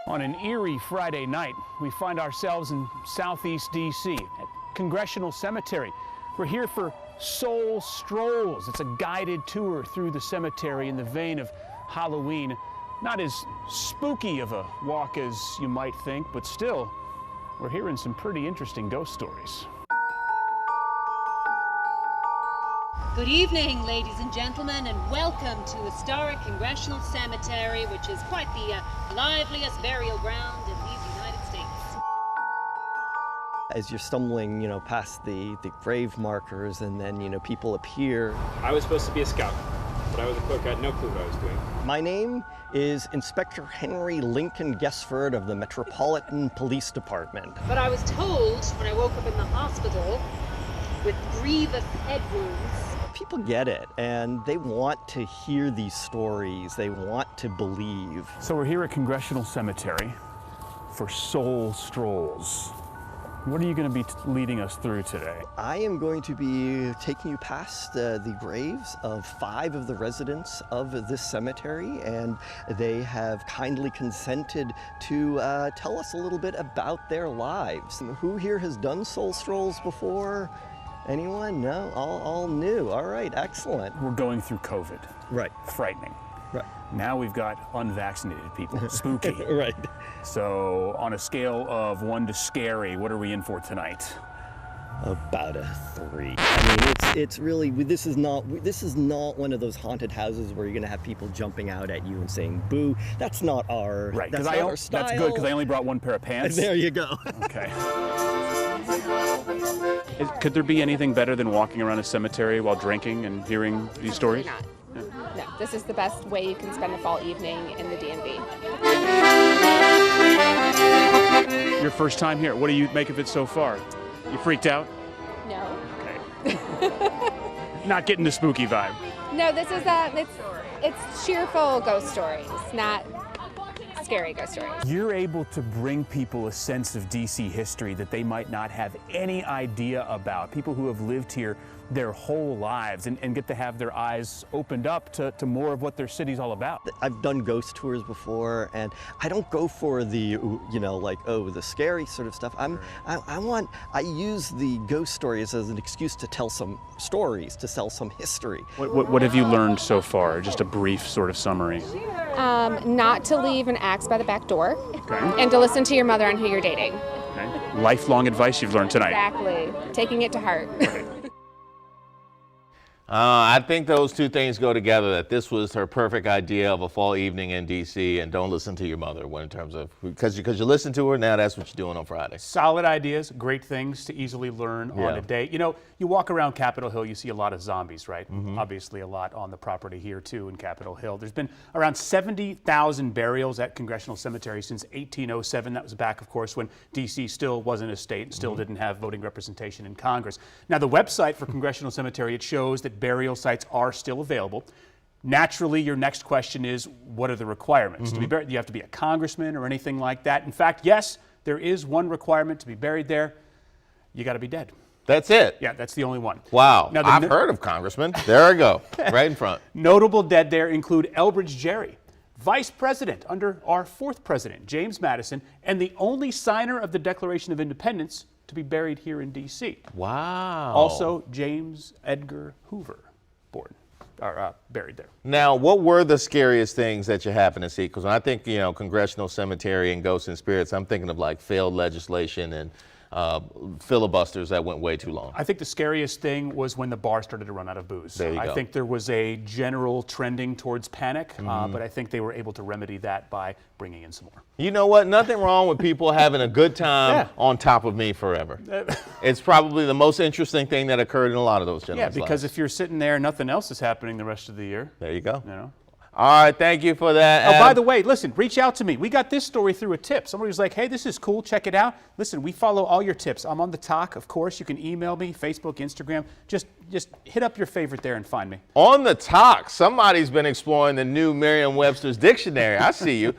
On an eerie Friday night, we find ourselves in southeast D.C. at Congressional Cemetery. We're here for Soul Strolls. It's a guided tour through the cemetery in the vein of Halloween. Not as spooky of a walk as you might think, but still, we're hearing some pretty interesting ghost stories. Good evening, ladies and gentlemen, and welcome to historic Congressional Cemetery, which is quite the liveliest burial ground in these United States. As you're stumbling, past the grave markers, and then, people appear. I was supposed to be a scout, but I was a cook. I had no clue what I was doing. My name is Inspector Henry Lincoln Guessford of the Metropolitan Police Department. But I was told when I woke up in the hospital with grievous head wounds. People get it, and they want to hear these stories. They want to believe. So we're here at Congressional Cemetery for Soul Strolls. What are you going to be leading us through today? I am going to be taking you past the graves of 5 of the residents of this cemetery, and they have kindly consented to tell us a little bit about their lives. Who here has done Soul Strolls before? Anyone? No? All new. All right, excellent. We're going through COVID. Right. Frightening. Right. Now we've got unvaccinated people. Spooky. Right. So on a scale of 1 to scary, what are we in for tonight? About a 3. I mean, it's really, this is not one of those haunted houses where you're going to have people jumping out at you and saying boo. That's not our Right. That's not our style. That's good because I only brought 1 pair of pants. There you go. Okay. Could there be anything better than walking around a cemetery while drinking and hearing these stories? Absolutely not. No, this is the best way you can spend a fall evening in the DMV. Your first time here. What do you make of it so far? You freaked out? No. Okay. Not getting the spooky vibe. No, this is it's cheerful ghost stories, not scary ghost stories. You're able to bring people a sense of DC history that they might not have any idea about. People who have lived here their whole lives and get to have their eyes opened up to more of what their city's all about. I've done ghost tours before, and I don't go for the, the scary sort of stuff. I use the ghost stories as an excuse to tell some stories, to tell some history. What have you learned so far? Just a brief sort of summary. Not to leave an axe by the back door. Okay. And to listen to your mother on who you're dating. Okay. Lifelong advice you've learned tonight. Exactly. Taking it to heart. Okay. I think those two things go together, that this was her perfect idea of a fall evening in D.C. and don't listen to your mother in terms of, because you listen to her, now that's what you're doing on Friday. Solid ideas, great things to easily learn on a day. You walk around Capitol Hill, you see a lot of zombies, right? Mm-hmm. Obviously a lot on the property here too in Capitol Hill. There's been around 70,000 burials at Congressional Cemetery since 1807. That was back, of course, when D.C. still wasn't a state and still didn't have voting representation in Congress. Now the website for Congressional Cemetery, it shows that burial sites are still available. Naturally, your next question is, what are the requirements? To be buried, do you have to be a congressman or anything like that? In fact, yes, there is one requirement to be buried there. You got to be dead. That's it? Yeah, that's the only one. Wow. Now, I've heard of congressmen. There I go, right in front. Notable dead there include Elbridge Gerry, Vice President under our 4th President, James Madison, and the only signer of the Declaration of Independence to be buried here in D.C. Wow. Also, James Edgar Hoover, buried there. Now, what were the scariest things that you happen to see? Because when I think, Congressional Cemetery and ghosts and spirits, I'm thinking of like failed legislation and filibusters that went way too long. I think the scariest thing was when the bar started to run out of booze. There you go. I think there was a general trending towards panic, but I think they were able to remedy that by bringing in some more. You know what? Nothing wrong with people having a good time on top of me forever. It's probably the most interesting thing that occurred in a lot of those gentlemen's Yeah, because lives. if you're sitting there, nothing else is happening the rest of the year. There you go. You know? All right, thank you for that. Oh, by the way, listen, reach out to me. We got this story through a tip. Somebody was like, hey, this is cool, check it out. Listen, we follow all your tips. I'm on the talk, of course. You can email me, Facebook, Instagram. Just hit up your favorite there and find me. On the talk, somebody's been exploring the new Merriam-Webster's dictionary. I see you.